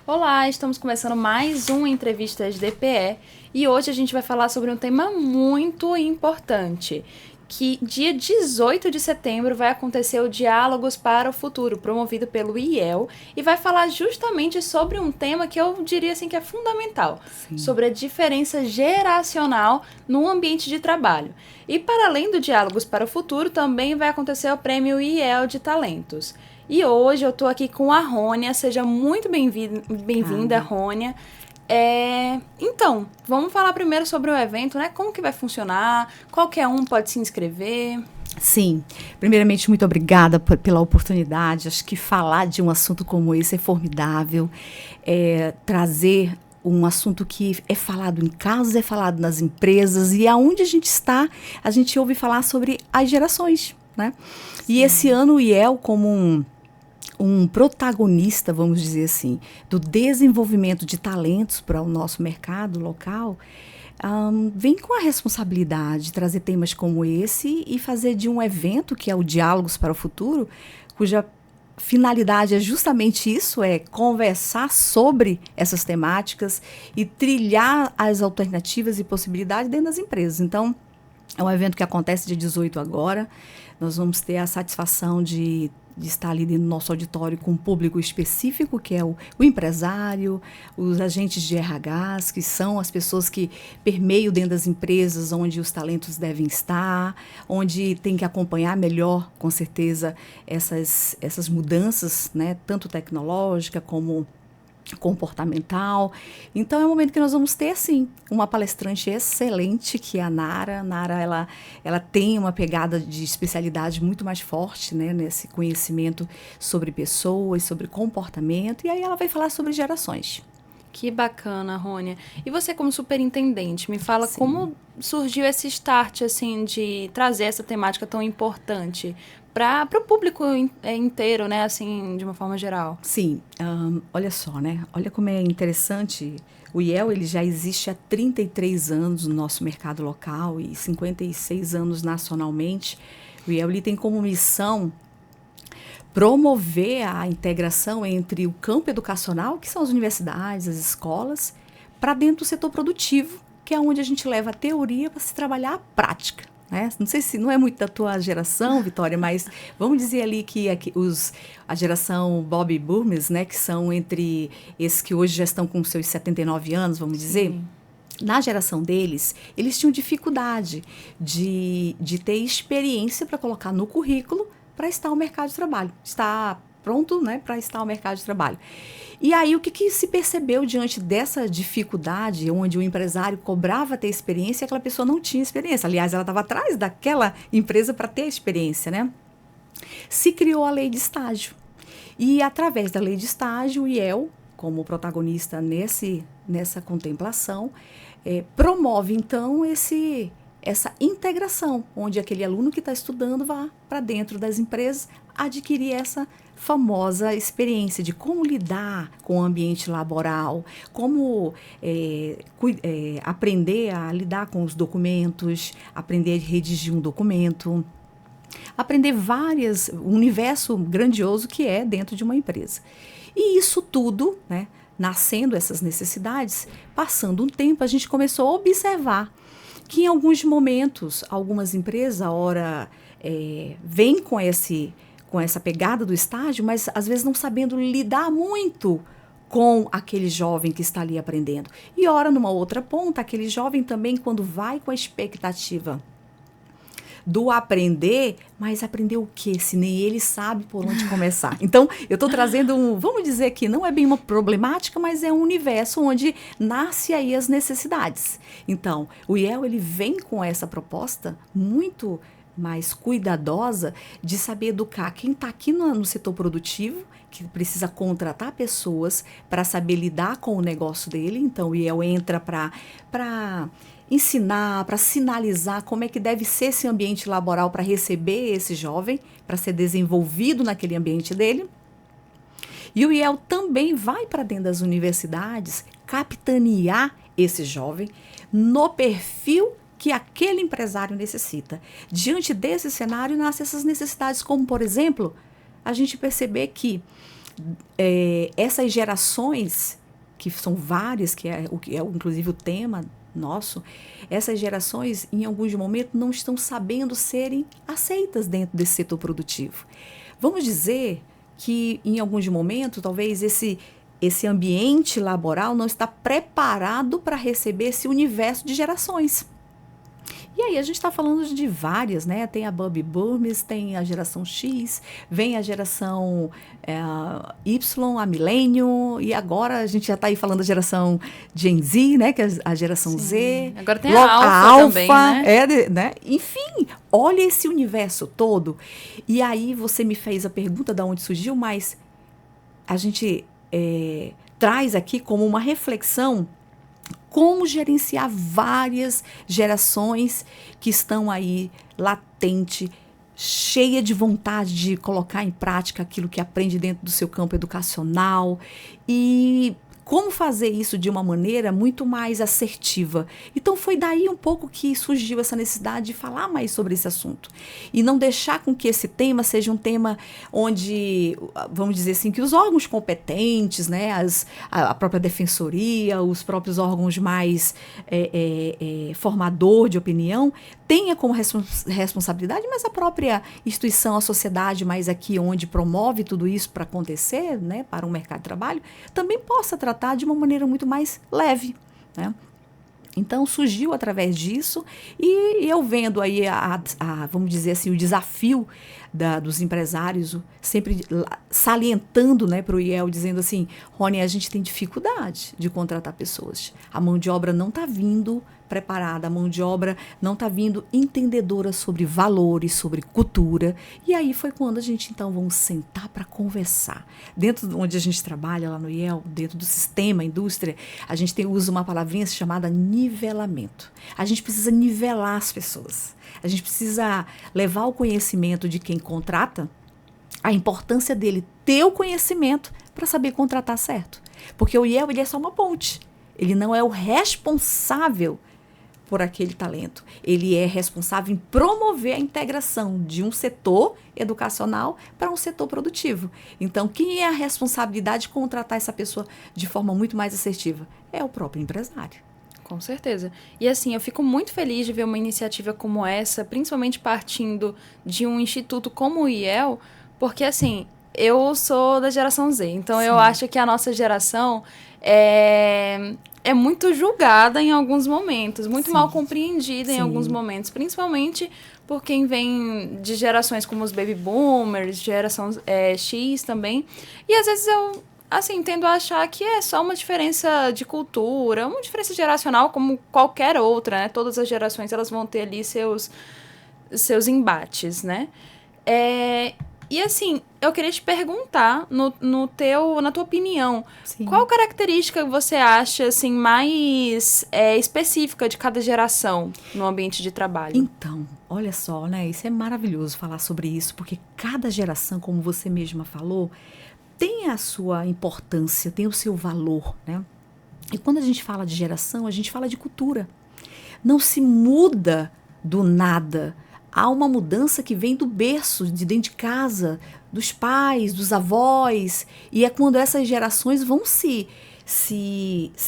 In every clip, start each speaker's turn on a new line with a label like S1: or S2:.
S1: Olá, estamos começando mais um Entrevistas DPE e hoje a gente vai falar sobre um tema muito importante, que dia 18 de setembro vai acontecer o Diálogos para o Futuro, promovido pelo IEL, e vai falar justamente sobre um tema que eu diria assim que é fundamental,
S2: Sim.
S1: sobre a diferença geracional no ambiente de trabalho. E para além do Diálogos para o Futuro, também vai acontecer o Prêmio IEL de Talentos. E hoje eu tô aqui com a Rônia, seja muito bem-vinda,
S2: Obrigada.
S1: Rônia. Então, vamos falar primeiro sobre o evento, né? Como que vai funcionar, qualquer um pode se inscrever.
S2: Sim, primeiramente, muito obrigada pela oportunidade. Acho que falar de um assunto como esse é formidável. Trazer um assunto que é falado em casa, é falado nas empresas, e aonde a gente está, a gente ouve falar sobre as gerações, né? E esse
S1: Sim.
S2: ano o IEL, como um protagonista, vamos dizer assim, do desenvolvimento de talentos para o nosso mercado local, vem com a responsabilidade de trazer temas como esse e fazer de um evento, que é o Diálogos para o Futuro, cuja finalidade é justamente isso, é conversar sobre essas temáticas e trilhar as alternativas e possibilidades dentro das empresas. Então, é um evento que acontece dia 18 agora. Nós vamos ter a satisfação de estar ali dentro do nosso auditório com um público específico, que é o empresário, os agentes de RHs, que são as pessoas que permeiam dentro das empresas onde os talentos devem estar, onde tem que acompanhar melhor, com certeza, essas mudanças, né, tanto tecnológica como comportamental. Então é um momento que nós vamos ter, sim, uma palestrante excelente, que é a Nara. Nara, ela tem uma pegada de especialidade muito mais forte, né, nesse conhecimento sobre pessoas, sobre comportamento, e aí ela vai falar sobre gerações.
S1: Que bacana, Rônia. E você como superintendente, me fala
S2: Sim.
S1: como surgiu esse start, assim, de trazer essa temática tão importante para o público inteiro, né, assim, de uma forma geral.
S2: Sim, olha só, né? Olha como é interessante. O IEL ele já existe há 33 anos no nosso mercado local e 56 anos nacionalmente. O IEL ele tem como missão promover a integração entre o campo educacional, que são as universidades, as escolas, para dentro do setor produtivo, que é onde a gente leva a teoria para se trabalhar a prática. Né? Não sei se não é muito da tua geração, Vitória, mas vamos dizer ali que a geração Bobby Boomers, né, que são entre esses que hoje já estão com seus 79 anos, vamos dizer,
S1: Sim.
S2: na geração deles, eles tinham dificuldade de ter experiência para colocar no currículo para estar no mercado de trabalho, estar pronto, né, para estar no mercado de trabalho. E aí, o que se percebeu diante dessa dificuldade, onde o empresário cobrava ter experiência e aquela pessoa não tinha experiência? Aliás, ela estava atrás daquela empresa para ter experiência, né? Se criou a lei de estágio. E através da lei de estágio, o IEL, como protagonista nessa contemplação, promove então essa integração, onde aquele aluno que está estudando vá para dentro das empresas adquirir essa famosa experiência de como lidar com o ambiente laboral, como aprender a lidar com os documentos, aprender a redigir um documento, aprender um universo grandioso que é dentro de uma empresa. E isso tudo, né, nascendo essas necessidades, passando um tempo, a gente começou a observar que em alguns momentos, algumas empresas, a hora vêm com essa pegada do estágio, mas às vezes não sabendo lidar muito com aquele jovem que está ali aprendendo. E ora, numa outra ponta, aquele jovem também, quando vai com a expectativa do aprender, mas aprender o quê? Se nem ele sabe por onde começar. Então, eu estou trazendo vamos dizer que não é bem uma problemática, mas é um universo onde nasce aí as necessidades. Então, o IEL ele vem com essa proposta muito mais cuidadosa de saber educar quem está aqui no setor produtivo, que precisa contratar pessoas para saber lidar com o negócio dele. Então, o IEL entra para ensinar, para sinalizar como é que deve ser esse ambiente laboral para receber esse jovem, para ser desenvolvido naquele ambiente dele. E o IEL também vai para dentro das universidades capitanear esse jovem no perfil que aquele empresário necessita. Diante desse cenário, nascem essas necessidades, como, por exemplo, a gente perceber que essas gerações, que são várias, que é inclusive o tema nosso, essas gerações, em alguns momentos, não estão sabendo serem aceitas dentro desse setor produtivo. Vamos dizer que, em alguns momentos, talvez esse ambiente laboral não está preparado para receber esse universo de gerações. E aí a gente está falando de várias, né? Tem a Baby Boomers, tem a geração X, vem a geração Y, a Millennium, e agora a gente já está aí falando da geração Gen Z, né? Que é a geração
S1: Sim.
S2: Z.
S1: Agora tem a Alpha também, né?
S2: Né? Enfim, olha esse universo todo. E aí você me fez a pergunta de onde surgiu, mas a gente traz aqui como uma reflexão como gerenciar várias gerações que estão aí latente, cheia de vontade de colocar em prática aquilo que aprende dentro do seu campo educacional e como fazer isso de uma maneira muito mais assertiva. Então foi daí um pouco que surgiu essa necessidade de falar mais sobre esse assunto e não deixar com que esse tema seja um tema onde, vamos dizer assim, que os órgãos competentes, né, a própria defensoria, os próprios órgãos mais formador de opinião, tenha como responsabilidade, mas a própria instituição, a sociedade mais aqui onde promove tudo isso para acontecer, né, para o mercado de trabalho, também possa tratar de uma maneira muito mais leve, né? Então surgiu através disso e eu vendo aí vamos dizer assim, o desafio dos empresários, sempre salientando, né, para o IEL, dizendo assim, Rony, a gente tem dificuldade de contratar pessoas. A mão de obra não está vindo preparada, a mão de obra não está vindo entendedora sobre valores, sobre cultura. E aí foi quando a gente, então, vamos sentar para conversar. Dentro de onde a gente trabalha, lá no IEL, dentro do sistema, indústria, a gente usa uma palavrinha chamada nivelamento. A gente precisa nivelar as pessoas. A gente precisa levar o conhecimento de quem contrata, a importância dele ter o conhecimento para saber contratar certo. Porque o IEL, ele é só uma ponte. Ele não é o responsável por aquele talento. Ele é responsável em promover a integração de um setor educacional para um setor produtivo. Então, quem é a responsabilidade de contratar essa pessoa de forma muito mais assertiva? É o próprio empresário.
S1: Com certeza. E assim, eu fico muito feliz de ver uma iniciativa como essa, principalmente partindo de um instituto como o IEL, porque assim, eu sou da geração Z, então Sim. Eu acho que a nossa geração é muito julgada em alguns momentos, muito Sim. Mal compreendida Sim. Em alguns momentos, principalmente por quem vem de gerações como os Baby Boomers, geração X também, e às vezes eu assim, tendo a achar que é só uma diferença de cultura, uma diferença geracional como qualquer outra, né? Todas as gerações, elas vão ter ali seus embates, né? E assim, eu queria te perguntar, na tua opinião, Sim. Qual característica você acha, assim, mais específica de cada geração no ambiente de trabalho?
S2: Então, olha só, né? Isso é maravilhoso falar sobre isso, porque cada geração, como você mesma falou, tem a sua importância, tem o seu valor, né? E quando a gente fala de geração, a gente fala de cultura. Não se muda do nada. Há uma mudança que vem do berço, de dentro de casa, dos pais, dos avós. E é quando essas gerações vão se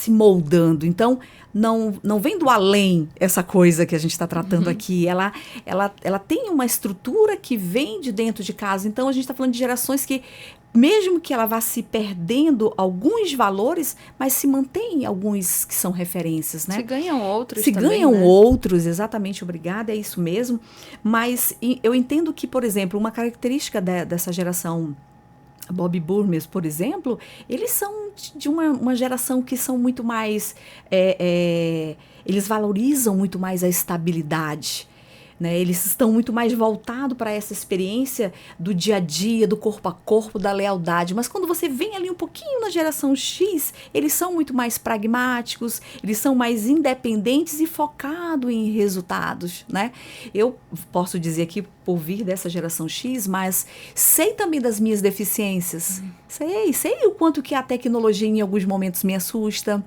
S2: moldando. Então, não vem do além essa coisa que a gente está tratando aqui. Ela tem uma estrutura que vem de dentro de casa. Então, a gente está falando de gerações que, mesmo que ela vá se perdendo alguns valores, mas se mantém alguns que são referências, né?
S1: Se ganham outros
S2: também, Se ganham
S1: né?
S2: outros, exatamente, obrigada, é isso mesmo. Mas eu entendo que, por exemplo, uma característica dessa geração Baby Boomers, por exemplo, eles são de uma geração que são muito mais... eles valorizam muito mais a estabilidade, né? Eles estão muito mais voltados para essa experiência do dia a dia, do corpo a corpo, da lealdade. Mas quando você vem ali um pouquinho na geração X, eles são muito mais pragmáticos, eles são mais independentes e focados em resultados, né? Eu posso dizer aqui, por vir dessa geração X, mas sei também das minhas deficiências. Sei o quanto que a tecnologia em alguns momentos me assusta.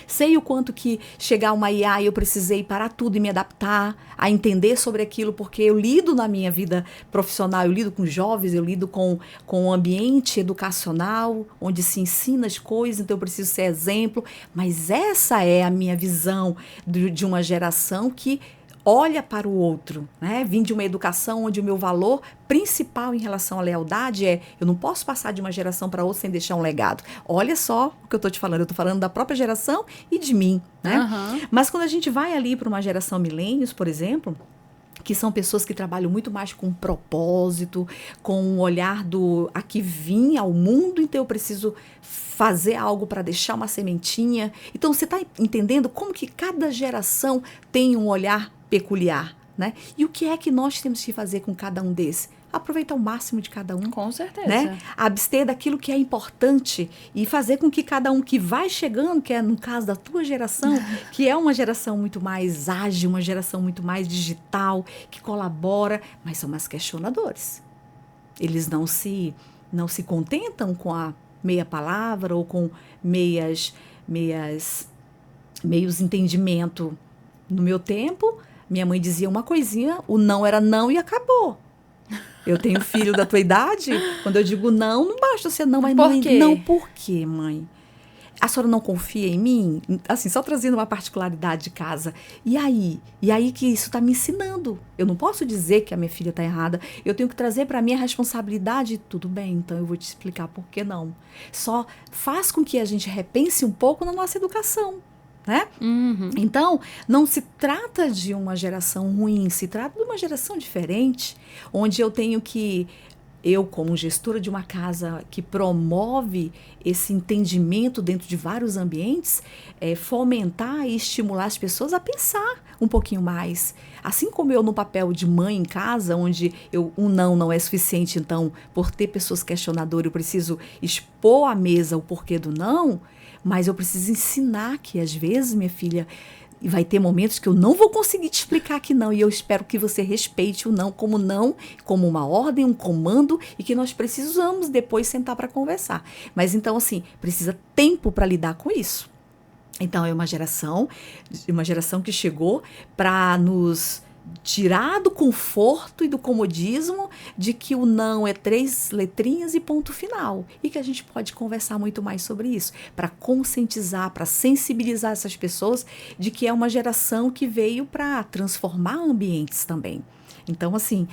S2: Sei o quanto que chegar uma IA eu precisei parar tudo e me adaptar, a entender sobre aquilo, porque eu lido na minha vida profissional, eu lido com jovens, eu lido com o ambiente educacional, onde se ensina as coisas, então eu preciso ser exemplo. Mas essa é a minha visão de uma geração que olha para o outro, né? Vim de uma educação onde o meu valor principal em relação à lealdade é: eu não posso passar de uma geração para outra sem deixar um legado. Olha só o que eu estou te falando, eu estou falando da própria geração e de mim, né? Mas quando a gente vai ali para uma geração milênios, por exemplo, que são pessoas que trabalham muito mais com propósito, com o olhar do aqui vim ao mundo, então eu preciso fazer algo para deixar uma sementinha. Então você está entendendo como que cada geração tem um olhar peculiar, né? E o que é que nós temos que fazer com cada um desses? Aproveitar o máximo de cada um.
S1: Com certeza.
S2: Né? Abster daquilo que é importante e fazer com que cada um que vai chegando, que é no caso da tua geração, que é uma geração muito mais ágil, uma geração muito mais digital, que colabora, mas são mais questionadores. Eles não se contentam com a meia palavra ou com meios entendimento. No meu tempo, minha mãe dizia uma coisinha, o não era não e acabou. Eu tenho filho da tua idade, quando eu digo não basta ser não, mas
S1: por quê?
S2: Não, por quê, mãe? A senhora não confia em mim? Assim, só trazendo uma particularidade de casa. E aí? E aí que isso está me ensinando. Eu não posso dizer que a minha filha está errada. Eu tenho que trazer para mim a responsabilidade. Tudo bem, então eu vou te explicar por que não. Só faz com que a gente repense um pouco na nossa educação. Né? Então, não se trata de uma geração ruim, se trata de uma geração diferente, onde eu como gestora de uma casa que promove esse entendimento dentro de vários ambientes, fomentar e estimular as pessoas a pensar um pouquinho mais. Assim como eu no papel de mãe em casa, onde um não é suficiente, então, por ter pessoas questionadoras, eu preciso expor à mesa o porquê do não, mas eu preciso ensinar que, às vezes, minha filha, vai ter momentos que eu não vou conseguir te explicar que não, e eu espero que você respeite o não, como uma ordem, um comando, e que nós precisamos depois sentar para conversar. Mas, então, assim, precisa tempo para lidar com isso. Então, é uma geração que chegou para nos tirar do conforto e do comodismo de que o não é 3 letrinhas e ponto final, e que a gente pode conversar muito mais sobre isso, para conscientizar, para sensibilizar essas pessoas de que é uma geração que veio para transformar ambientes também. Então, assim,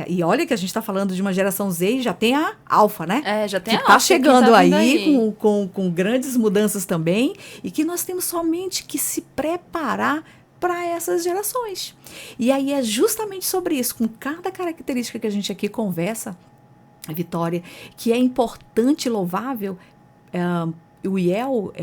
S2: e olha que a gente está falando de uma geração Z e já tem a Alfa, né?
S1: Já tem
S2: que
S1: a Alfa.
S2: Está chegando aí. Com grandes mudanças também, e que nós temos somente que se preparar para essas gerações. E aí é justamente sobre isso, com cada característica que a gente aqui conversa, Vitória, que é importante e louvável o IEL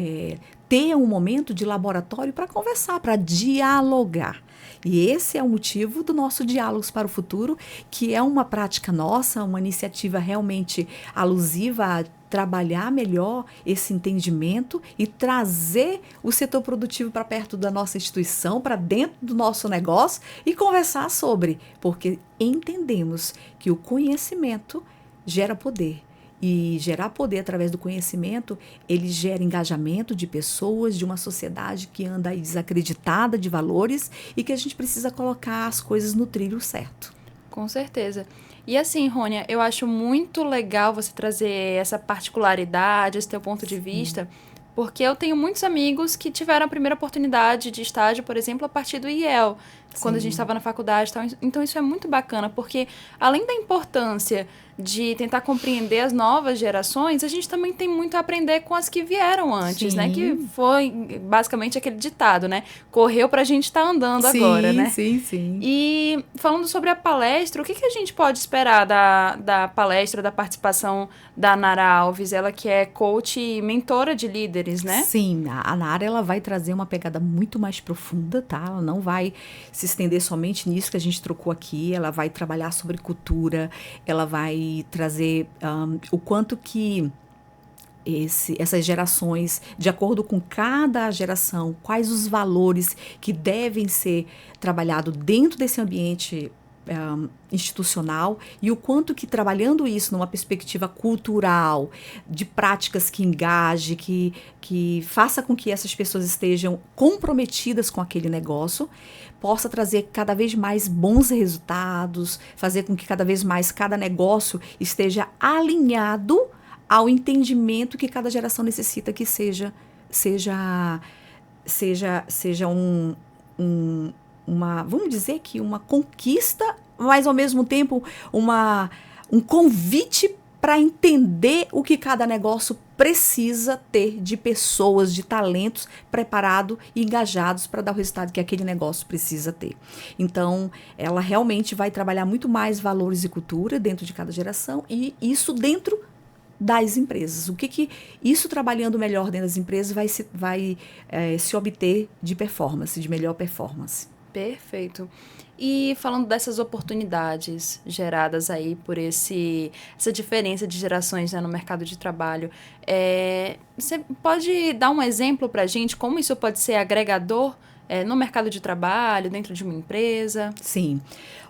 S2: ter um momento de laboratório para conversar, para dialogar. E esse é o motivo do nosso Diálogos para o Futuro, que é uma prática nossa, uma iniciativa realmente alusiva a trabalhar melhor esse entendimento e trazer o setor produtivo para perto da nossa instituição, para dentro do nosso negócio e conversar sobre, porque entendemos que o conhecimento gera poder. E gerar poder através do conhecimento, ele gera engajamento de pessoas, de uma sociedade que anda aí desacreditada de valores e que a gente precisa colocar as coisas no trilho certo.
S1: Com certeza. E assim, Rônia, eu acho muito legal você trazer essa particularidade, esse teu ponto de vista, porque eu tenho muitos amigos que tiveram a primeira oportunidade de estágio, por exemplo, a partir do IEL, quando a gente estava na faculdade e tal. Então, isso é muito bacana, porque além da importância de tentar compreender as novas gerações, a gente também tem muito a aprender com as que vieram antes, né? Que foi basicamente aquele ditado, né? Correu pra gente estar andando agora, né?
S2: Sim.
S1: E falando sobre a palestra, o que a gente pode esperar da palestra, da participação da Nara Alves? Ela que é coach e mentora de líderes, né?
S2: Sim, a Nara, ela vai trazer uma pegada muito mais profunda, tá? Ela não vai se estender somente nisso que a gente trocou aqui, ela vai trabalhar sobre cultura, ela vai trazer o quanto que essas gerações, de acordo com cada geração, quais os valores que devem ser trabalhados dentro desse ambiente institucional e o quanto que trabalhando isso numa perspectiva cultural, de práticas que engaje, que faça com que essas pessoas estejam comprometidas com aquele negócio, possa trazer cada vez mais bons resultados, fazer com que cada vez mais cada negócio esteja alinhado ao entendimento que cada geração necessita que seja uma, vamos dizer que uma conquista, mas ao mesmo tempo um convite para entender o que cada negócio precisa ter de pessoas, de talentos preparados e engajados para dar o resultado que aquele negócio precisa ter. Então, ela realmente vai trabalhar muito mais valores e cultura dentro de cada geração e isso dentro das empresas. O que isso trabalhando melhor dentro das empresas vai se obter de performance, de melhor performance.
S1: Perfeito. E falando dessas oportunidades geradas aí por essa diferença de gerações, né, no mercado de trabalho, você pode dar um exemplo para a gente como isso pode ser agregador no mercado de trabalho, dentro de uma empresa?
S2: Sim.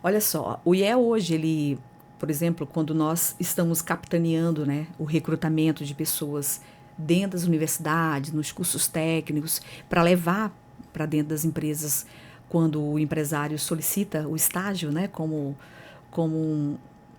S2: Olha só, o IE hoje, ele, por exemplo, quando nós estamos capitaneando, né, o recrutamento de pessoas dentro das universidades, nos cursos técnicos, para levar para dentro das empresas quando o empresário solicita o estágio, né, como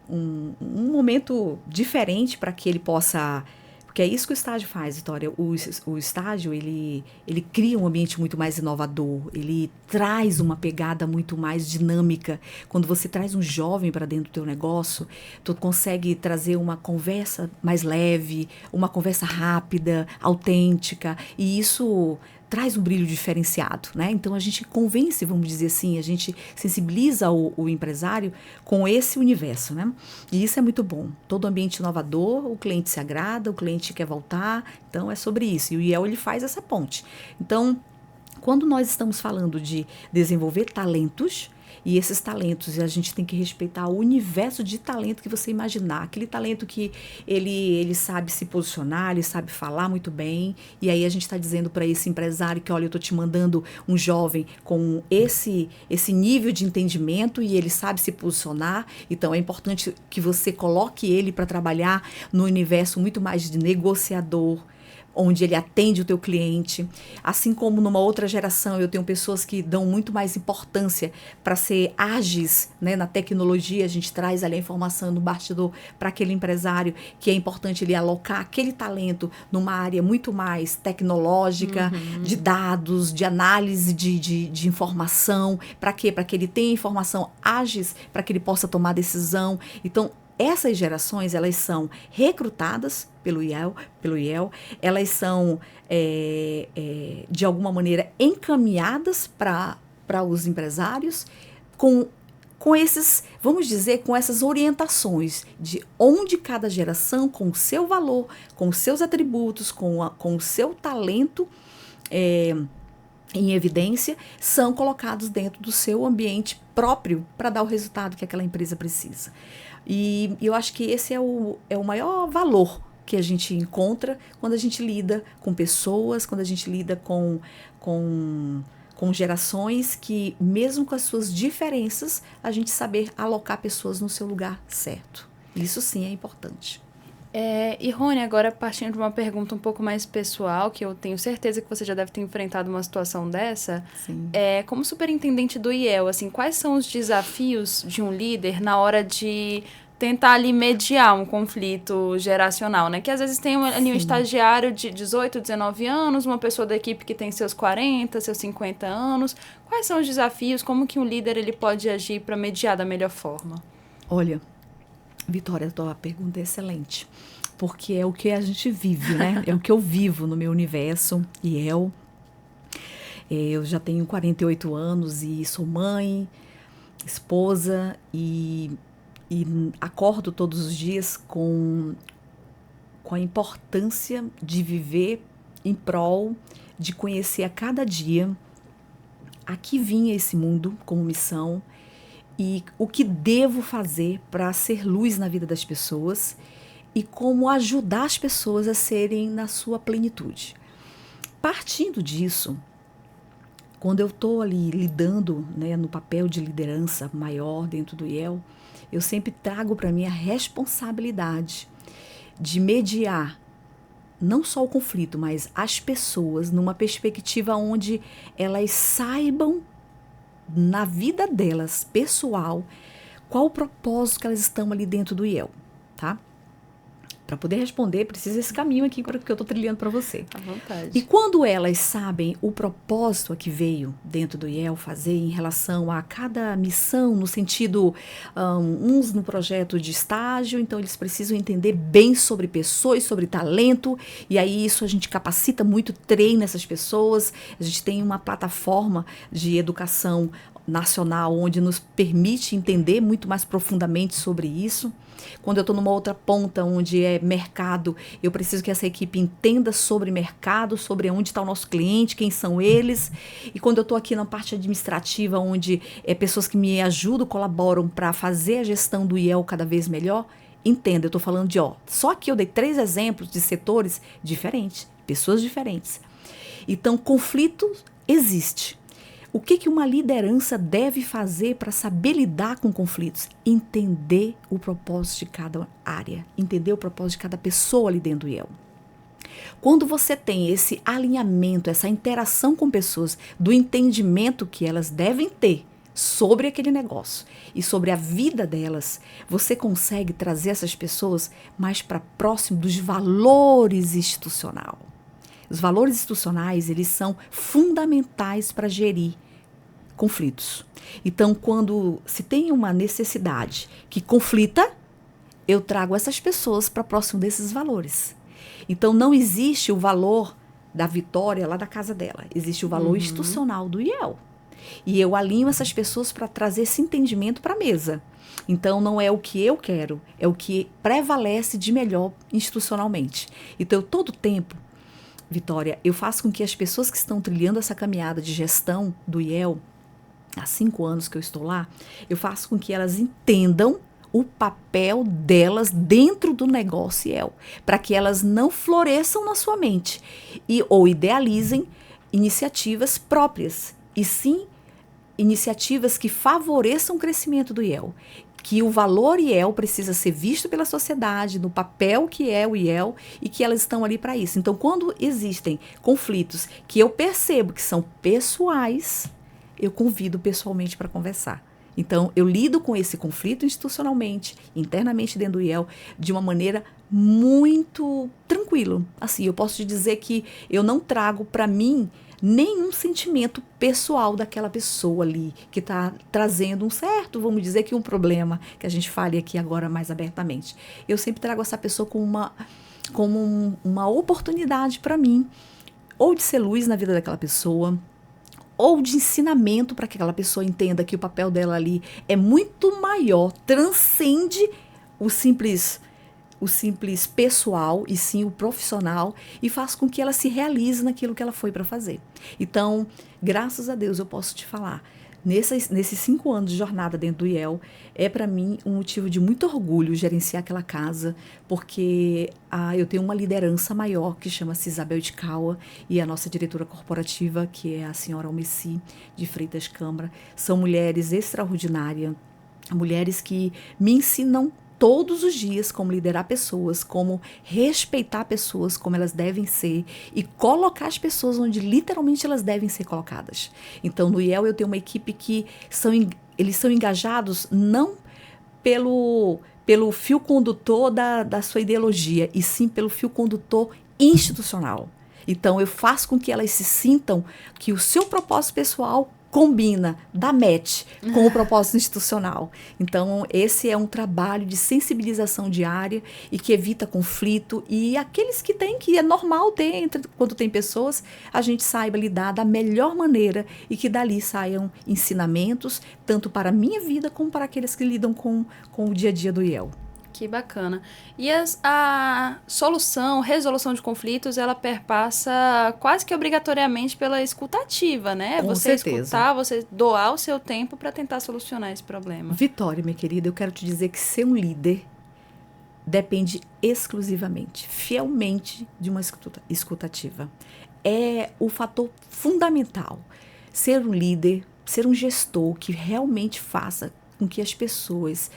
S2: um momento diferente para que ele possa... Porque é isso que o estágio faz, Vitória. O estágio, ele cria um ambiente muito mais inovador, ele traz uma pegada muito mais dinâmica. Quando você traz um jovem para dentro do teu negócio, tu consegue trazer uma conversa mais leve, uma conversa rápida, autêntica, e isso traz um brilho diferenciado, né? Então, a gente convence, vamos dizer assim, a gente sensibiliza o empresário com esse universo, né? E isso é muito bom. Todo ambiente inovador, o cliente se agrada, o cliente quer voltar, então é sobre isso. E o IEL, ele faz essa ponte. Então, quando nós estamos falando de desenvolver talentos, e esses talentos, a gente tem que respeitar o universo de talento que você imaginar. Aquele talento que ele sabe se posicionar, ele sabe falar muito bem. E aí a gente está dizendo para esse empresário que, olha, eu estou te mandando um jovem com esse nível de entendimento e ele sabe se posicionar. Então é importante que você coloque ele para trabalhar no universo muito mais de negociador, onde ele atende o teu cliente. Assim como numa outra geração eu tenho pessoas que dão muito mais importância para ser ágeis, né, na tecnologia, a gente traz ali a informação no bastidor para aquele empresário que é importante ele alocar aquele talento numa área muito mais tecnológica, de dados, de análise de informação. Para quê? Para que ele tenha informação ágeis, para que ele possa tomar decisão. Então, essas gerações, elas são recrutadas pelo IEL, elas são, de alguma maneira, encaminhadas para os empresários com esses, vamos dizer, com essas orientações de onde cada geração, com o seu valor, com os seus atributos, com o seu talento em evidência, são colocados dentro do seu ambiente próprio para dar o resultado que aquela empresa precisa. E eu acho que esse é o maior valor que a gente encontra quando a gente lida com pessoas, quando a gente lida com gerações que, mesmo com as suas diferenças, a gente saber alocar pessoas no seu lugar certo. Isso sim é importante.
S1: E Rony, agora partindo de uma pergunta um pouco mais pessoal, que eu tenho certeza que você já deve ter enfrentado uma situação dessa.
S2: Sim.
S1: Como superintendente do IEL, assim, quais são os desafios de um líder na hora de tentar ali mediar um conflito geracional, né? Que às vezes tem ali um estagiário de 18, 19 anos, uma pessoa da equipe que tem seus 40, seus 50 anos. Quais são os desafios? Como que um líder ele pode agir para mediar da melhor forma?
S2: Olha, Vitória, a tua pergunta é excelente, porque é o que a gente vive, né? É o que eu vivo no meu universo, IEL. Eu já tenho 48 anos e sou mãe, esposa e acordo todos os dias com a importância de viver em prol de conhecer a cada dia a que vinha esse mundo como missão e o que devo fazer para ser luz na vida das pessoas e como ajudar as pessoas a serem na sua plenitude. Partindo disso, Quando eu estou ali lidando, né, no papel de liderança maior dentro do IEL, eu sempre trago para mim a responsabilidade de mediar não só o conflito, mas as pessoas numa perspectiva onde elas saibam, na vida delas, pessoal, qual o propósito que elas estão ali dentro do IEL, tá? Para poder responder, precisa esse caminho aqui que eu estou trilhando para você.
S1: À vontade.
S2: E quando elas sabem o propósito a que veio dentro do IEL fazer em relação a cada missão, no sentido, uns no projeto de estágio, então eles precisam entender bem sobre pessoas, sobre talento, e aí isso a gente capacita muito, treina essas pessoas, a gente tem uma plataforma de educação nacional onde nos permite entender muito mais profundamente sobre isso. Quando eu estou numa outra ponta, onde é mercado, eu preciso que essa equipe entenda sobre mercado, sobre onde está o nosso cliente, quem são eles. E quando eu estou aqui na parte administrativa, onde pessoas que me ajudam, colaboram para fazer a gestão do IEL cada vez melhor, entenda, eu estou falando de, só que eu dei 3 exemplos de setores diferentes, pessoas diferentes. Então, conflito existe. O que uma liderança deve fazer para saber lidar com conflitos? Entender o propósito de cada área, entender o propósito de cada pessoa ali dentro do IEL. Quando você tem esse alinhamento, essa interação com pessoas, do entendimento que elas devem ter sobre aquele negócio e sobre a vida delas, você consegue trazer essas pessoas mais para próximo dos valores institucionais. Os valores institucionais, eles são fundamentais para gerir conflitos. Então, quando se tem uma necessidade que conflita, eu trago essas pessoas para próximo desses valores. Então, não existe o valor da Vitória lá da casa dela. Existe o valor institucional do IEL. E eu alinho essas pessoas para trazer esse entendimento para a mesa. Então, não é o que eu quero, é o que prevalece de melhor institucionalmente. Então, todo tempo, Vitória, eu faço com que as pessoas que estão trilhando essa caminhada de gestão do IEL, há 5 anos que eu estou lá, eu faço com que elas entendam o papel delas dentro do negócio IEL, para que elas não floresçam na sua mente ou idealizem iniciativas próprias, e sim iniciativas que favoreçam o crescimento do IEL. Que o valor IEL precisa ser visto pela sociedade, no papel que é o IEL, e que elas estão ali para isso. Então, quando existem conflitos que eu percebo que são pessoais, eu convido pessoalmente para conversar. Então, eu lido com esse conflito institucionalmente, internamente dentro do IEL, de uma maneira muito tranquila. Assim, eu posso te dizer que eu não trago para mim nenhum sentimento pessoal daquela pessoa ali, que está trazendo um certo, vamos dizer que um problema, que a gente fale aqui agora mais abertamente. Eu sempre trago essa pessoa como uma oportunidade para mim, ou de ser luz na vida daquela pessoa, ou de ensinamento para que aquela pessoa entenda que o papel dela ali é muito maior, transcende o simples pessoal, e sim o profissional, e faz com que ela se realize naquilo que ela foi para fazer. Então, graças a Deus, eu posso te falar, nesses 5 anos de jornada dentro do IEL, é para mim um motivo de muito orgulho gerenciar aquela casa, porque eu tenho uma liderança maior que chama-se Isabel de Caua, e a nossa diretora corporativa, que é a senhora Almeci de Freitas Câmara. São mulheres extraordinárias, mulheres que me ensinam todos os dias como liderar pessoas, como respeitar pessoas como elas devem ser e colocar as pessoas onde literalmente elas devem ser colocadas. Então, no IEL eu tenho uma equipe que eles são engajados não pelo fio condutor da sua ideologia, e sim pelo fio condutor institucional. Então, eu faço com que elas se sintam que o seu propósito pessoal combina, dá match com o propósito institucional. Então, esse é um trabalho de sensibilização diária e que evita conflito, e aqueles que têm, que é normal ter, quando tem pessoas, a gente saiba lidar da melhor maneira e que dali saiam ensinamentos, tanto para a minha vida como para aqueles que lidam com o dia a dia do IEL.
S1: Que bacana. E a resolução de conflitos, ela perpassa quase que obrigatoriamente pela escutativa, né?
S2: Com
S1: você
S2: certeza.
S1: Escutar, você doar o seu tempo para tentar solucionar esse problema.
S2: Vitória, minha querida, eu quero te dizer que ser um líder depende exclusivamente, fielmente, de uma escutativa. É o fator fundamental. ser um líder, ser um gestor que realmente faça com que as pessoas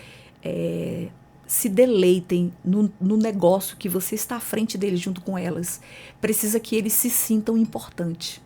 S2: se deleitem no negócio que você está à frente deles junto com elas. Precisa que eles se sintam importantes.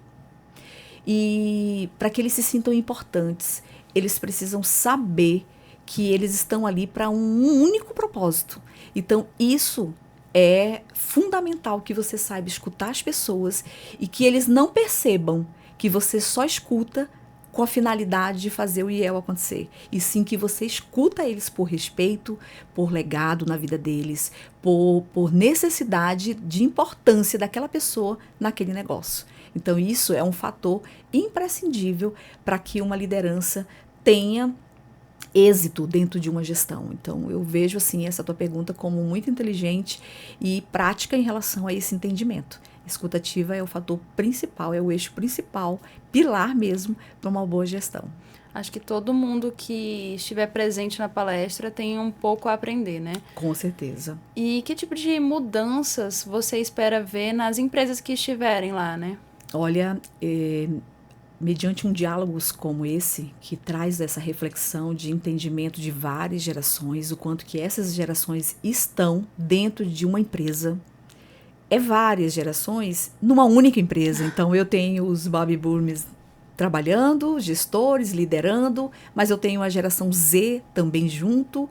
S2: E para que eles se sintam importantes, eles precisam saber que eles estão ali para um único propósito. Então, isso é fundamental, que você saiba escutar as pessoas e que eles não percebam que você só escuta com a finalidade de fazer o IEL acontecer. E sim que você escuta eles por respeito, por legado na vida deles, por necessidade de importância daquela pessoa naquele negócio. Então, isso é um fator imprescindível para que uma liderança tenha êxito dentro de uma gestão. Então, eu vejo assim essa tua pergunta como muito inteligente e prática em relação a esse entendimento. Escutativa é o fator principal, é o eixo principal, pilar mesmo para uma boa gestão.
S1: Acho que todo mundo que estiver presente na palestra tem um pouco a aprender, né?
S2: Com certeza.
S1: E que tipo de mudanças você espera ver nas empresas que estiverem lá, né?
S2: Olha, mediante um diálogo como esse, que traz essa reflexão de entendimento de várias gerações, o quanto que essas gerações estão dentro de uma empresa, várias gerações numa única empresa. Então, eu tenho os baby boomers trabalhando, gestores, liderando, mas eu tenho a geração Z também junto,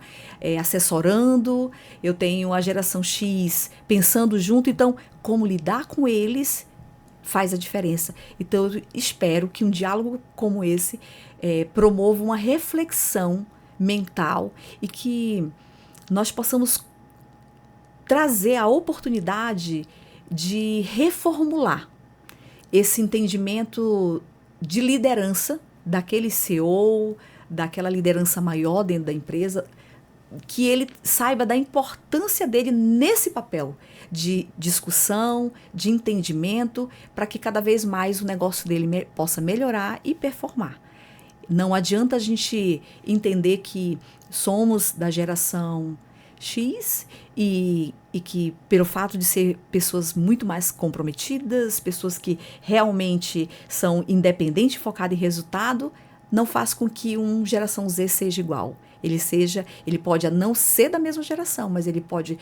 S2: assessorando, eu tenho a geração X pensando junto. Então, como lidar com eles faz a diferença. Então, eu espero que um diálogo como esse promova uma reflexão mental e que nós possamos trazer a oportunidade de reformular esse entendimento de liderança daquele CEO, daquela liderança maior dentro da empresa, que ele saiba da importância dele nesse papel de discussão, de entendimento, para que cada vez mais o negócio dele possa melhorar e performar. Não adianta a gente entender que somos da geração X e que, pelo fato de ser pessoas muito mais comprometidas, pessoas que realmente são independentes, focadas em resultado, não faz com que uma geração Z seja igual. Ele pode não ser da mesma geração, mas ele pode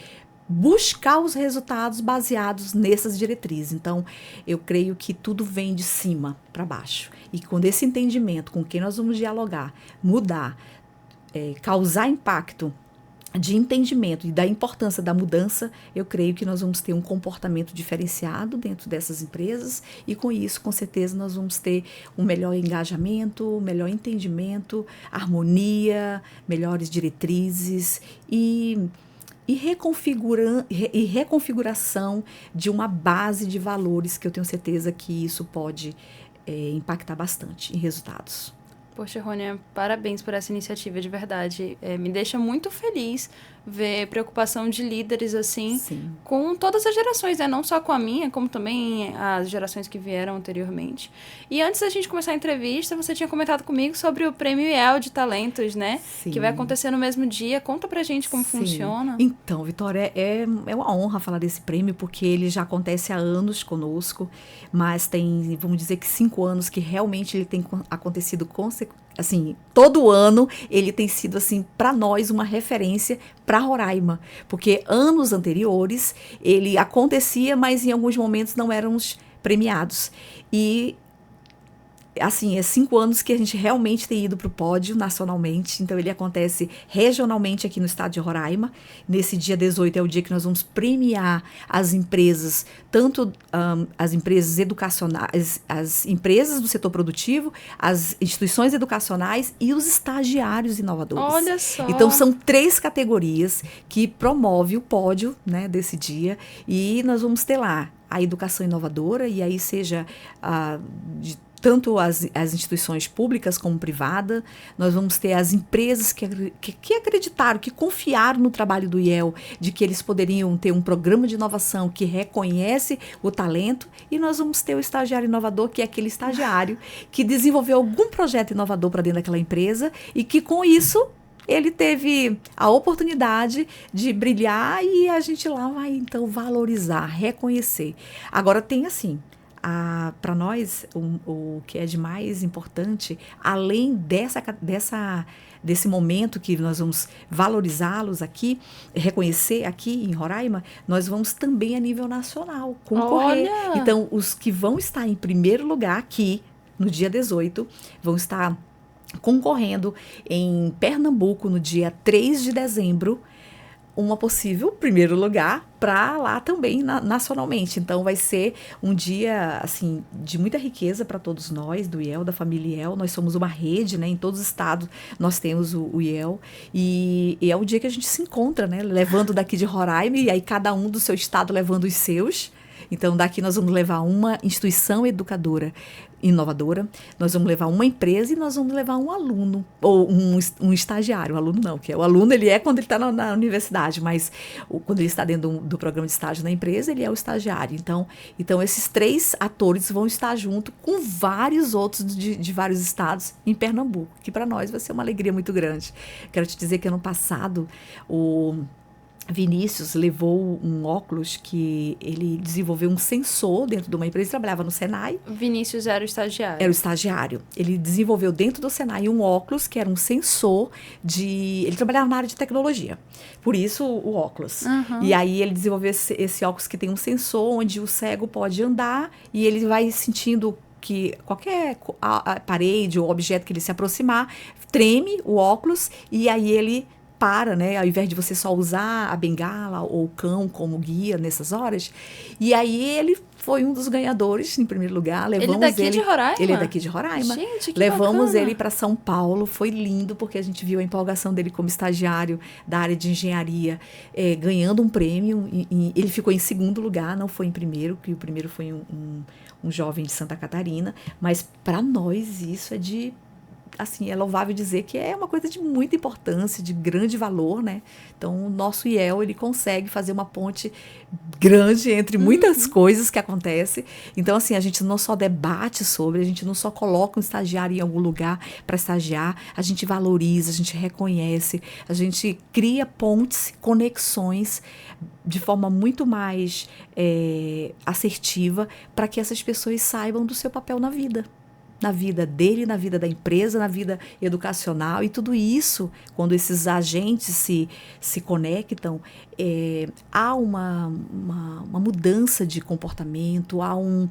S2: buscar os resultados baseados nessas diretrizes. Então, eu creio que tudo vem de cima para baixo. E quando esse entendimento com quem nós vamos dialogar, mudar, causar impacto de entendimento e da importância da mudança, eu creio que nós vamos ter um comportamento diferenciado dentro dessas empresas e com isso, com certeza, nós vamos ter um melhor engajamento, um melhor entendimento, harmonia, melhores diretrizes e reconfiguração de uma base de valores que eu tenho certeza que isso pode impactar bastante em resultados.
S1: Poxa, Rônia, parabéns por essa iniciativa, de verdade. Me deixa muito feliz ver preocupação de líderes, assim,
S2: Sim.
S1: com todas as gerações, né? Não só com a minha, como também as gerações que vieram anteriormente. E antes da gente começar a entrevista, você tinha comentado comigo sobre o Prêmio IEL de Talentos, né?
S2: Sim.
S1: Que vai acontecer no mesmo dia. Conta pra gente como funciona.
S2: Então, Vitória, é uma honra falar desse prêmio, porque ele já acontece há anos conosco, mas tem, vamos dizer que 5 anos que realmente ele tem acontecido assim, todo ano ele tem sido, assim, para nós uma referência para Roraima, porque anos anteriores ele acontecia, mas em alguns momentos não éramos premiados. E assim, 5 anos que a gente realmente tem ido para o pódio nacionalmente, então ele acontece regionalmente aqui no estado de Roraima. Nesse dia 18 é o dia que nós vamos premiar as empresas, tanto as empresas educacionais, as empresas do setor produtivo, as instituições educacionais e os estagiários inovadores.
S1: Olha só!
S2: Então são 3 categorias que promove o pódio, né, desse dia, e nós vamos ter lá a educação inovadora, e aí seja tanto as instituições públicas como privadas. Nós vamos ter as empresas que acreditaram, que confiaram no trabalho do IEL, de que eles poderiam ter um programa de inovação que reconhece o talento, e nós vamos ter o estagiário inovador, que é aquele estagiário que desenvolveu algum projeto inovador para dentro daquela empresa e que com isso ele teve a oportunidade de brilhar, e a gente lá vai então valorizar, reconhecer. Agora tem assim, para nós, o que é de mais importante, além desse momento que nós vamos valorizá-los aqui, reconhecer aqui em Roraima, nós vamos também a nível nacional concorrer.
S1: Olha!
S2: Então, os que vão estar em primeiro lugar aqui, no dia 18, vão estar concorrendo em Pernambuco no dia 3 de dezembro, uma possível primeiro lugar para lá também nacionalmente. Então vai ser um dia assim de muita riqueza para todos nós do IEL, da família IEL. Nós somos uma rede, né? Em todos os estados nós temos o IEL e é o dia que a gente se encontra, né? Levando daqui de Roraima e aí cada um do seu estado levando os seus. Então, daqui nós vamos levar uma instituição educadora inovadora, nós vamos levar uma empresa e nós vamos levar um aluno, ou um estagiário. O aluno não, que o aluno ele é quando ele está na universidade, mas quando ele está dentro do programa de estágio na empresa, ele é o estagiário. Então esses 3 atores vão estar junto com vários outros de vários estados em Pernambuco, que para nós vai ser uma alegria muito grande. Quero te dizer que ano passado, o Vinícius levou um óculos que ele desenvolveu um sensor dentro de uma empresa, ele trabalhava no Senai.
S1: Vinícius era o estagiário.
S2: Era o estagiário. Ele desenvolveu dentro do Senai um óculos que era um sensor Ele trabalhava na área de tecnologia, por isso o óculos.
S1: Uhum.
S2: E aí ele desenvolveu esse óculos que tem um sensor onde o cego pode andar e ele vai sentindo que qualquer parede ou objeto que ele se aproximar, treme o óculos e aí ele para, né? Ao invés de você só usar a bengala ou o cão como guia nessas horas. E aí ele foi um dos ganhadores, em primeiro lugar. Levamos
S1: ele daqui de Roraima?
S2: Ele é daqui de Roraima.
S1: Gente, que
S2: Levamos
S1: bacana.
S2: ele para São Paulo. Foi lindo, porque a gente viu a empolgação dele como estagiário da área de engenharia, ganhando um prêmio. Ele ficou em segundo lugar, não foi em primeiro, que o primeiro foi um jovem de Santa Catarina. Mas para nós isso é assim, é louvável dizer que é uma coisa de muita importância, de grande valor, né? Então, o nosso IEL, ele consegue fazer uma ponte grande entre muitas coisas que acontecem. Então, assim, a gente não só debate sobre, a gente não só coloca um estagiário em algum lugar para estagiar, a gente valoriza, a gente reconhece, a gente cria pontes, conexões de forma muito mais assertiva para que essas pessoas saibam do seu papel na vida. Na vida dele, na vida da empresa, na vida educacional e tudo isso, quando esses agentes se conectam, há uma mudança de comportamento, há um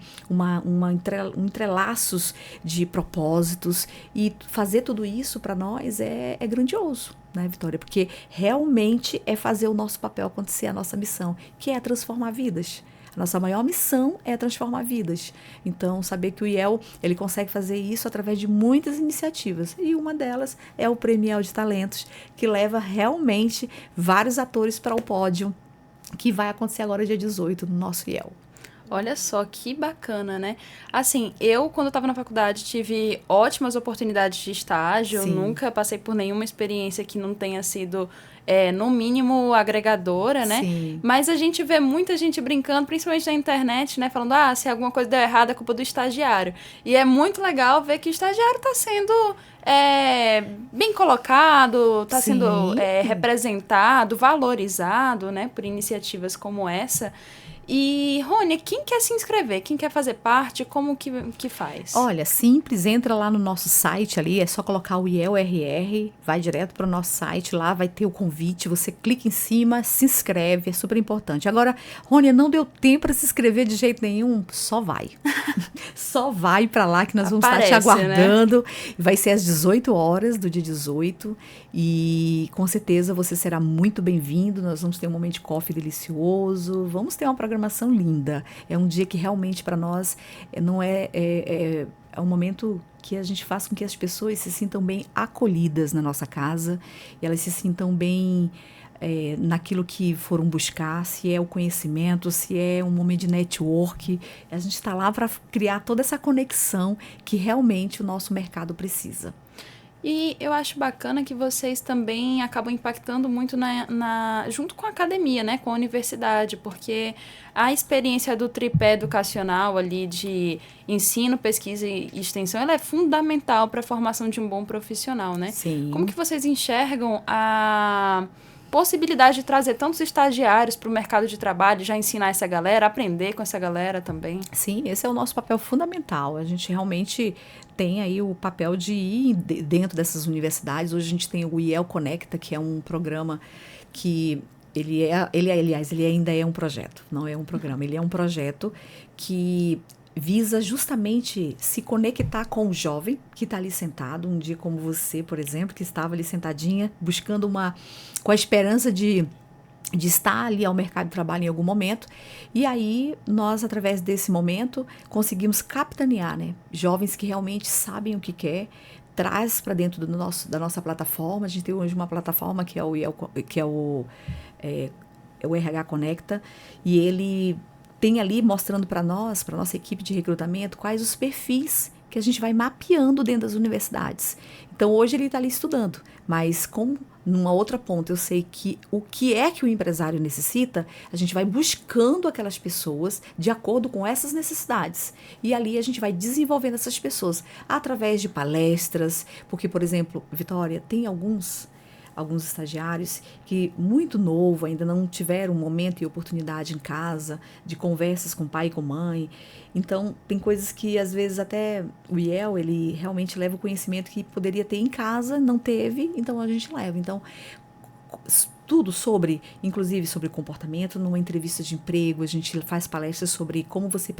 S2: entrelaços de propósitos e fazer tudo isso para nós é grandioso, né, Vitória? Porque realmente é fazer o nosso papel acontecer, a nossa missão, que é transformar vidas. A nossa maior missão é transformar vidas. Então, saber que o IEL ele consegue fazer isso através de muitas iniciativas. E uma delas é o Prêmio IEL de Talentos, que leva realmente vários atores para o pódio, que vai acontecer agora dia 18 no nosso IEL.
S1: Olha só, que bacana, né? Assim, eu, quando estava na faculdade, tive ótimas oportunidades de estágio.
S2: Sim.
S1: Nunca passei por nenhuma experiência que não tenha sido, no mínimo, agregadora, né?
S2: Sim.
S1: Mas a gente vê muita gente brincando, principalmente na internet, né? Falando, se alguma coisa deu errado, é culpa do estagiário. E é muito legal ver que o estagiário está sendo bem colocado, está sendo representado, valorizado, né? Por iniciativas como essa. E, Rony, quem quer se inscrever? Quem quer fazer parte? Como que faz?
S2: Olha, simples, entra lá no nosso site ali, é só colocar o IEL-RR, vai direto para o nosso site, lá vai ter o convite, você clica em cima, se inscreve, é super importante. Agora, Rony, não deu tempo para se inscrever de jeito nenhum? Só vai. Só vai para lá que nós vamos estar te aguardando. Né? Vai ser às 18 horas do dia 18 e com certeza você será muito bem-vindo, nós vamos ter um momento de coffee delicioso, vamos ter uma programação linda. É um dia que realmente para nós não é um momento que a gente faz com que as pessoas se sintam bem acolhidas na nossa casa e elas se sintam bem naquilo que foram buscar, se é o conhecimento, se é um momento de network. A gente está lá para criar toda essa conexão que realmente o nosso mercado precisa.
S1: E eu acho bacana que vocês também acabam impactando muito junto com a academia, né, com a universidade, porque a experiência do tripé educacional ali de ensino, pesquisa e extensão, ela é fundamental para a formação de um bom profissional, né?
S2: Sim.
S1: Como que vocês enxergam possibilidade de trazer tantos estagiários para o mercado de trabalho, já ensinar essa galera, aprender com essa galera também.
S2: Sim, esse é o nosso papel fundamental. A gente realmente tem aí o papel de ir dentro dessas universidades. Hoje a gente tem o IEL Conecta, que é um programa que aliás, ele ainda é um projeto, não é um programa. Ele é um projeto que visa justamente se conectar com o jovem que está ali sentado, um dia como você, por exemplo, que estava ali sentadinha, buscando com a esperança de estar ali ao mercado de trabalho em algum momento. E aí, nós, através desse momento, conseguimos capitanear, né? Jovens que realmente sabem o que quer, traz para dentro da nossa plataforma. A gente tem hoje uma plataforma que é o RH Conecta, e ele tem ali mostrando para nossa equipe de recrutamento, quais os perfis que a gente vai mapeando dentro das universidades. Então, hoje ele está ali estudando, mas numa outra ponta, eu sei que o que é que o empresário necessita, a gente vai buscando aquelas pessoas de acordo com essas necessidades. E ali a gente vai desenvolvendo essas pessoas através de palestras, porque, por exemplo, Vitória, tem alguns estagiários que, muito novo, ainda não tiveram momento e oportunidade em casa de conversas com pai e com mãe. Então, tem coisas que, às vezes, até o IEL, ele realmente leva o conhecimento que poderia ter em casa, não teve, então a gente leva. Então, tudo inclusive sobre comportamento, numa entrevista de emprego, a gente faz palestras sobre como você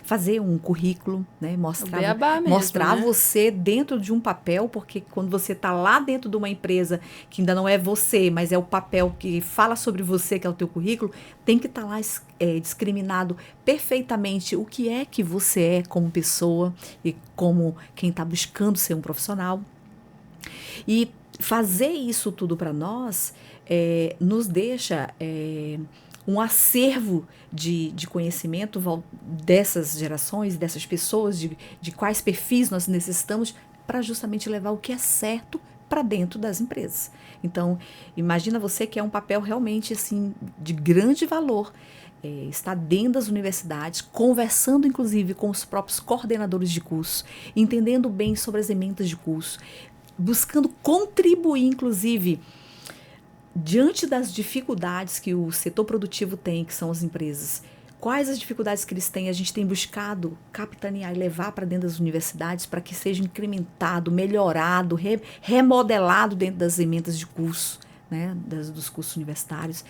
S2: fazer um currículo, né? Mostrar
S1: né?
S2: Você dentro de um papel, porque quando você está lá dentro de uma empresa que ainda não é você, mas é o papel que fala sobre você, que é o teu currículo, tem que estar lá discriminado perfeitamente o que é que você é como pessoa e como quem está buscando ser um profissional. E fazer isso tudo para nós nos deixa um acervo de conhecimento dessas gerações, dessas pessoas, de quais perfis nós necessitamos para justamente levar o que é certo para dentro das empresas. Então, imagina você que é um papel realmente assim, de grande valor, está dentro das universidades, conversando inclusive com os próprios coordenadores de curso, entendendo bem sobre as emendas de curso, buscando contribuir, inclusive, diante das dificuldades que o setor produtivo tem, que são as empresas. Quais as dificuldades que eles têm? A gente tem buscado capitanear e levar para dentro das universidades para que seja incrementado, melhorado, remodelado dentro das emendas de curso, né, dos cursos universitários,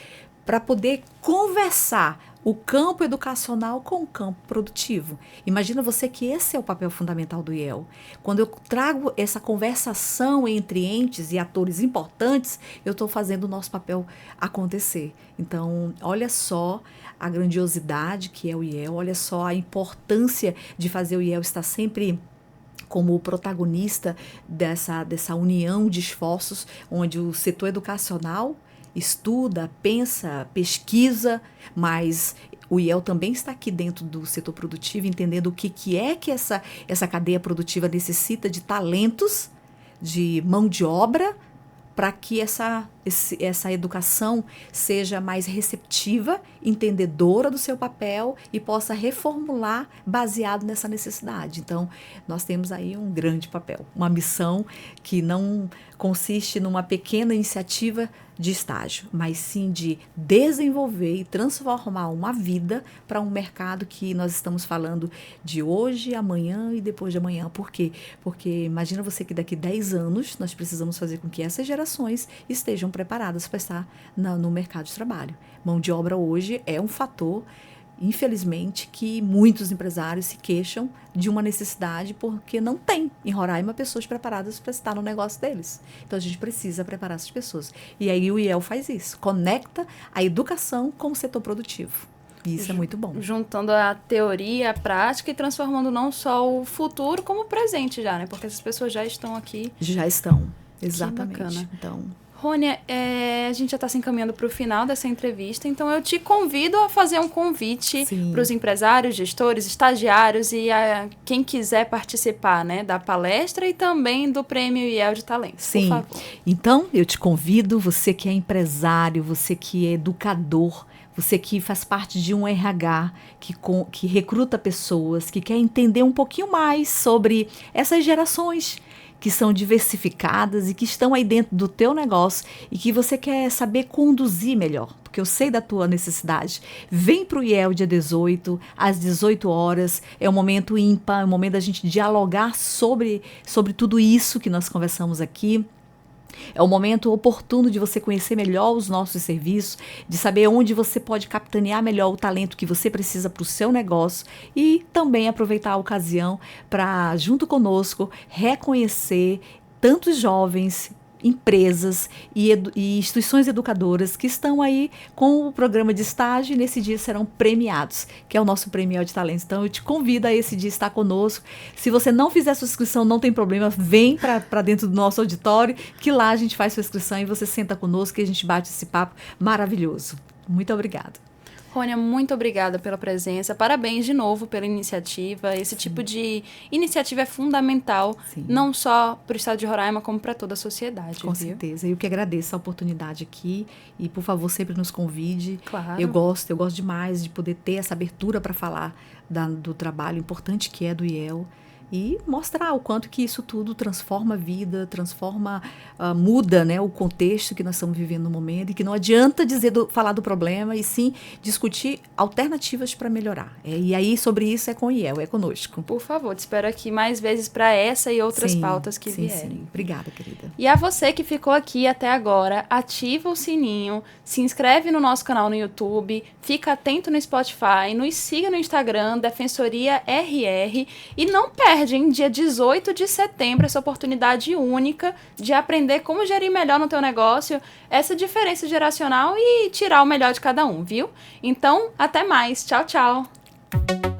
S2: para poder conversar o campo educacional com o campo produtivo. Imagina você que esse é o papel fundamental do IEL. Quando eu trago essa conversação entre entes e atores importantes, eu estou fazendo o nosso papel acontecer. Então, olha só a grandiosidade que é o IEL, olha só a importância de fazer o IEL estar sempre como o protagonista dessa união de esforços, onde o setor educacional estuda, pensa, pesquisa, mas o IEL também está aqui dentro do setor produtivo, entendendo o que é que essa cadeia produtiva necessita de talentos, de mão de obra, para que essa educação seja mais receptiva, entendedora do seu papel e possa reformular baseado nessa necessidade. Então, nós temos aí um grande papel, uma missão que não consiste numa pequena iniciativa de estágio, mas sim de desenvolver e transformar uma vida para um mercado que nós estamos falando de hoje, amanhã e depois de amanhã. Por quê? Porque imagina você que daqui 10 anos nós precisamos fazer com que essas gerações estejam preparadas para estar no mercado de trabalho. Mão de obra hoje é um fator, infelizmente, que muitos empresários se queixam de uma necessidade porque não tem em Roraima pessoas preparadas para estar no negócio deles. Então, a gente precisa preparar essas pessoas. E aí o IEL faz isso, conecta a educação com o setor produtivo. E isso é muito bom.
S1: Juntando a teoria, a prática e transformando não só o futuro como o presente já, né? Porque essas pessoas já estão aqui.
S2: Já estão, exatamente.
S1: Que bacana.
S2: Então,
S1: Rônia, a gente já está se encaminhando para o final dessa entrevista, então eu te convido a fazer um convite para os empresários, gestores, estagiários e a quem quiser participar, né, da palestra e também do Prêmio IEL de Talentos.
S2: Sim.
S1: Por favor.
S2: Então, eu te convido, você que é empresário, você que é educador, você que faz parte de um RH, que recruta pessoas, que quer entender um pouquinho mais sobre essas gerações que são diversificadas e que estão aí dentro do teu negócio e que você quer saber conduzir melhor, porque eu sei da tua necessidade. Vem para o IEL dia 18, às 18 horas. É um momento ímpar, é um momento da gente dialogar sobre tudo isso que nós conversamos aqui. É o momento oportuno de você conhecer melhor os nossos serviços, de saber onde você pode capitanear melhor o talento que você precisa para o seu negócio e também aproveitar a ocasião para, junto conosco, reconhecer tantos jovens, empresas e instituições educadoras que estão aí com o programa de estágio e nesse dia serão premiados, que é o nosso Prêmio de Talentos. Então eu te convido a esse dia estar conosco. Se você não fizer sua inscrição, não tem problema, vem para dentro do nosso auditório, que lá a gente faz sua inscrição e você senta conosco e a gente bate esse papo maravilhoso. Muito obrigada.
S1: Rônia, muito obrigada pela presença. Parabéns de novo pela iniciativa. Esse tipo de iniciativa é fundamental, não só para o estado de Roraima, como para toda a sociedade.
S2: Com certeza. Eu que agradeço a oportunidade aqui e, por favor, sempre nos convide.
S1: Claro.
S2: Eu gosto demais de poder ter essa abertura para falar do trabalho importante que é do IEL. E mostrar o quanto que isso tudo transforma a vida, muda, né, o contexto que nós estamos vivendo no momento e que não adianta falar do problema e sim discutir alternativas para melhorar. E aí, sobre isso, é com o IEL, é conosco.
S1: Por favor, te espero aqui mais vezes para essa e outras pautas que vierem.
S2: Sim. Obrigada, querida.
S1: E a você que ficou aqui até agora, ativa o sininho, se inscreve no nosso canal no YouTube, fica atento no Spotify, nos siga no Instagram, Defensoria RR, e não perde em dia 18 de setembro, essa oportunidade única de aprender como gerir melhor no teu negócio, essa diferença geracional e tirar o melhor de cada um, viu? Então, até mais. Tchau, tchau.